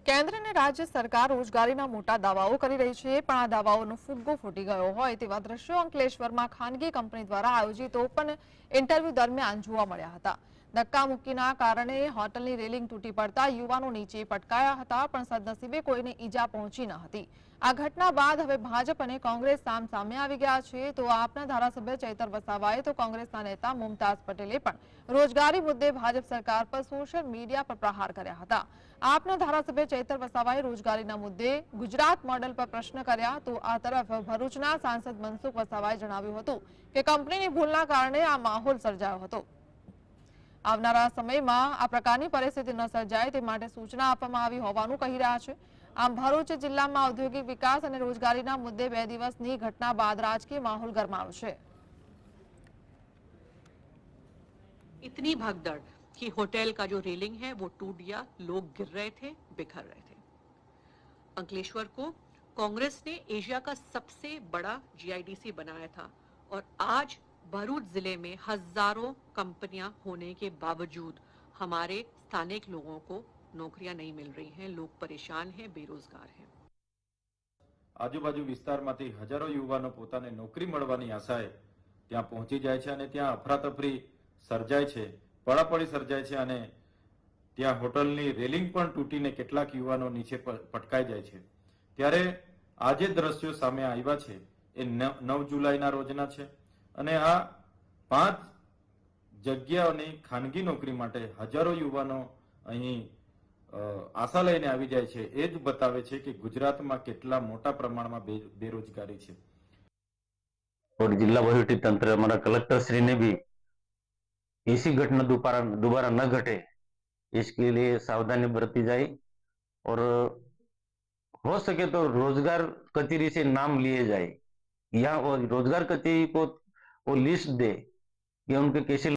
કેન્દ્ર અને રાજ્ય સરકાર રોજગારીના મોટા દાવાઓ કરી રહી છે, પણ આ દાવાઓનો ફુગ્ગો ફૂટી ગયો હોય તેવા દ્રશ્યો અંકલેશ્વરમાં ખાનગી કંપની દ્વારા આયોજિત ઓપન ઇન્ટરવ્યુ દરમિયાન જોવા મળ્યા હતા. ધક્કામુક્કીના કારણે હોટલની રેલિંગ તૂટી પડતા યુવાનો નીચે પટકાયા હતા, પણ સદનસીબે કોઈને ઈજા પહોંચી ન હતી. આ ઘટના બાદ હવે ભાજપ અને કોંગ્રેસ સામસામે આવી ગયા છે. તો આપના ધારાસભ્ય ચૈતર વસાવાએ તો કોંગ્રેસના નેતા મુમતાઝ પટેલે પણ રોજગારી મુદ્દે ભાજપ સરકાર પર સોશિયલ મીડિયા પર પ્રહાર કર્યા હતા. આપના ધારાસભ્ય ચૈતર વસાવાએ રોજગારીના મુદ્દે ગુજરાત મોડેલ પર પ્રશ્ન કર્યા, તો આ તરફ ભરૂચના સાંસદ મનસુખ વસાવાએ જણાવ્યું હતું કે કંપનીની ભૂલના કારણે આ માહોલ સર્જાયો હતો. આવનારા સમયમાં આ પ્રકારની પરિસ્થિતિ ન સર્જાય તે માટે સૂચના આપવામાં આવી હોવાનું કહી રહ્યા છે. આમ ભરૂચ જિલ્લામાં ઔદ્યોગિક વિકાસ અને રોજગારીના મુદ્દે 2 દિવસની ઘટના બાદ રાજકીય માહોલ ગરમાયો છે. इतनी भगदड़ कि होटल का जो रेलिंग है वो टूट गया, लोग गिर रहे थे, बिखर रहे थे। अंकलेश्वर को कांग्रेस ने एशिया का सबसे बड़ा जीआईडीसी बनाया था और आज भरूच जिले में हजारों कंपनियां होने के बावजूद हमारे स्थानिक लोगों को नौकरियां नहीं मिल रही हैं, लोग परेशान हैं, बेरोजगार हैं। આજુબાજુ વિસ્તારમાંથી હજારો યુવાનો પોતાને નોકરી મળવાની આશાએ ત્યાં પહોંચી જાય છે અને ત્યાં અફરાતફરી સર્જાય છે, પડાપડી સર્જાય છે અને ત્યાં હોટલની રેલિંગ પણ તૂટીને કેટલાક યુવાનો નીચે પટકાઈ જાય છે. ત્યારે આ જે દ્રશ્યો સામે આવ્યા છે એ 9 જુલાઈના રોજના છે અને આ 5 જગ્યાઓની ખાનગી નોકરી માટે હજારો યુવાનો અહીં આશા લઈને આવી જાય છે. એ જ બતાવે છે કે ગુજરાતમાં કેટલા મોટા પ્રમાણમાં બેરોજગારી છે. और जिला वहीवटी तंत्र हमारा कलेक्टर श्री ने भी ऐसी घटना दोबारा न घटे इसके लिए सावधानी बरती जाए और हो सके तो रोजगार कचेरी से नाम लिए जाए या रोजगार कचेरी को वो लिस्ट दे कि उनके कैसे